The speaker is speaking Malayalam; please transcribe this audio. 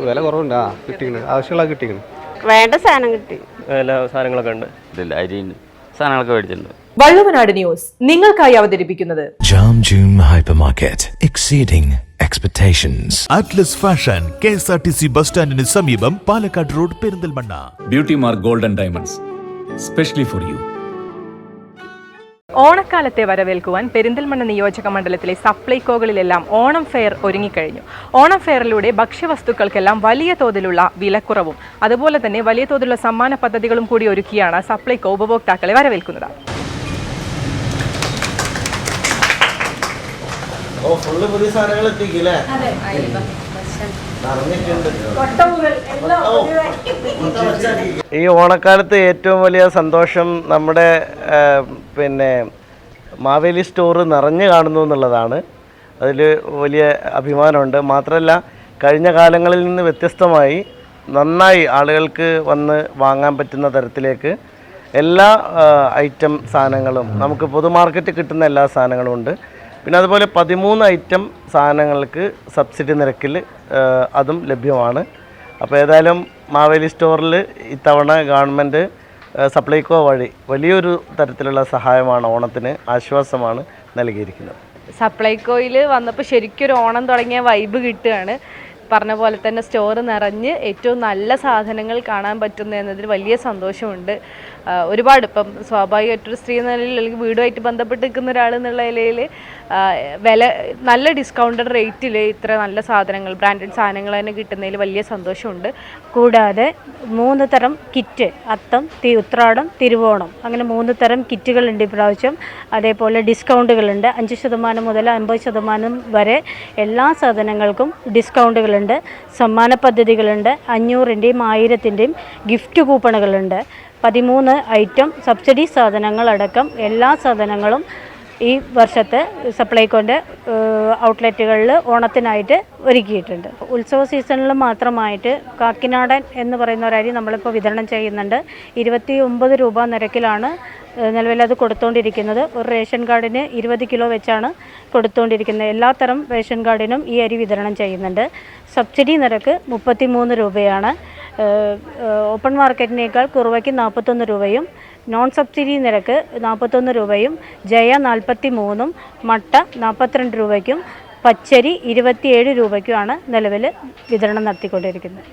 വില കുറവുണ്ട്. കിട്ടിക്കണ്, ആവശ്യമുള്ള കിട്ടിക്കണ്, വേണ്ട സാധനം കിട്ടി, എല്ലാ സാധനങ്ങളൊക്കെ ഉണ്ട്. അരി സാധനങ്ങളൊക്കെ മേടിച്ചിട്ടുണ്ട്. വള്ളുവനാട് ന്യൂസ് നിങ്ങൾക്കായി അവതരിപ്പിക്കുന്നത് Jam June Hypermarket, exceeding expectations. Atlas Fashion, KSRTC bus സ്റ്റാൻഡിന് സമീപം, Palakkad road, Perinthalmanna. Beauty mark gold and diamonds, specially for you. ഓണക്കാലത്തെ വരവേൽക്കുവാൻ പെരിന്തൽമണ്ണ നിയോജക മണ്ഡലത്തിലെ സപ്ലൈകോകളിലെല്ലാം ഓണം ഫെയർ ഒരുങ്ങിക്കഴിഞ്ഞു. ഓണം ഫെയറിലൂടെ ഭക്ഷ്യവസ്തുക്കൾക്കെല്ലാം വലിയ തോതിലുള്ള വിലക്കുറവും അതുപോലെ തന്നെ വലിയ തോതിലുള്ള സമ്മാന പദ്ധതികളും കൂടി ഒരുക്കിയാണ് സപ്ലൈകോ ഉപഭോക്താക്കളെ വരവേൽക്കുന്നത്. ഈ ഓണക്കാലത്ത് ഏറ്റവും വലിയ സന്തോഷം നമ്മുടെ മാവേലി സ്റ്റോർ നിറഞ്ഞു കാണുന്നു എന്നുള്ളതാണ്. അതിൽ വലിയ അഭിമാനമുണ്ട്. മാത്രമല്ല, കഴിഞ്ഞ കാലങ്ങളിൽ നിന്ന് വ്യത്യസ്തമായി നന്നായി ആളുകൾക്ക് വന്ന് വാങ്ങാൻ പറ്റുന്ന തരത്തിലേക്ക് എല്ലാ ഐറ്റം സാധനങ്ങളും, നമുക്ക് പൊതുമാർക്കറ്റിൽ കിട്ടുന്ന എല്ലാ സാധനങ്ങളും ഉണ്ട്. പിന്നെ അതുപോലെ 13 ഐറ്റം സാധനങ്ങൾക്ക് സബ്സിഡി നിരക്കിൽ അതും ലഭ്യമാണ്. അപ്പോൾ ഏതായാലും മാവേലി സ്റ്റോറിൽ ഇത്തവണ ഗവൺമെൻറ് സപ്ലൈകോ വഴി വലിയൊരു തരത്തിലുള്ള സഹായമാണ്, ഓണത്തിന് ആശ്വാസമാണ് നൽകിയിരിക്കുന്നത്. സപ്ലൈകോയിൽ വന്നപ്പോൾ ശരിക്കും ഒരു ഓണം തുടങ്ങിയ വൈബ് കിട്ടുകയാണ്. പറഞ്ഞ പോലെ തന്നെ സ്റ്റോർ നിറഞ്ഞ് ഏറ്റവും നല്ല സാധനങ്ങൾ കാണാൻ പറ്റുന്നു എന്നതിൽ വലിയ സന്തോഷമുണ്ട്. ഒരുപാട് ഇപ്പം സ്വാഭാവികമായിട്ടൊരു സ്ത്രീ എന്ന നിലയിൽ അല്ലെങ്കിൽ വീടുമായിട്ട് ബന്ധപ്പെട്ട് നിൽക്കുന്ന ഒരാൾ എന്നുള്ള നിലയിൽ വില നല്ല ഡിസ്കൗണ്ടഡ് റേറ്റിൽ ഇത്ര നല്ല സാധനങ്ങൾ, ബ്രാൻഡഡ് സാധനങ്ങൾ തന്നെ കിട്ടുന്നതിൽ വലിയ സന്തോഷമുണ്ട്. കൂടാതെ 3 തരം കിറ്റ്, അത്തം, ഉത്രാടം, തിരുവോണം, അങ്ങനെ 3 തരം കിറ്റുകളുണ്ട് ഇപ്രാവശ്യം. അതേപോലെ ഡിസ്കൗണ്ടുകളുണ്ട്. 5% മുതൽ 50% വരെ എല്ലാ സാധനങ്ങൾക്കും ഡിസ്കൗണ്ടുകളുണ്ട്. സമ്മാന പദ്ധതികളുണ്ട്. 500-ൻ്റെയും 1000-ൻ്റെയും ഗിഫ്റ്റ് കൂപ്പണുകളുണ്ട്. 13 ഐറ്റം സബ്സിഡി സാധനങ്ങളടക്കം എല്ലാ സാധനങ്ങളും ഈ വർഷത്തെ സപ്ലൈകോൻ്റെ ഔട്ട്ലെറ്റുകളിൽ ഓണത്തിനായിട്ട് ഒരുക്കിയിട്ടുണ്ട്. ഉത്സവ സീസണിൽ മാത്രമായിട്ട് കാക്കിനാടൻ എന്ന് പറയുന്ന ഒരു അരി നമ്മളിപ്പോൾ വിതരണം ചെയ്യുന്നുണ്ട്. 29 രൂപ നിരക്കിലാണ് നിലവിൽ അത് കൊടുത്തുകൊണ്ടിരിക്കുന്നത്. ഒരു റേഷൻ കാർഡിന് 20 കിലോ വെച്ചാണ് കൊടുത്തുകൊണ്ടിരിക്കുന്നത്. എല്ലാത്തരം റേഷൻ കാർഡിനും ഈ അരി വിതരണം ചെയ്യുന്നുണ്ട്. സബ്സിഡി നിരക്ക് 33 രൂപയാണ്. ഓപ്പൺ മാർക്കറ്റിനേക്കാൾ കുറുവയ്ക്ക് 41 രൂപയും നോൺ സബ്സിഡി നിരക്ക് 41 രൂപയും ജയ 43-ഉം മട്ട 42 രൂപയ്ക്കും പച്ചരി 27 രൂപയ്ക്കുമാണ് നിലവിൽ വിതരണം നടത്തിക്കൊണ്ടിരിക്കുന്നത്.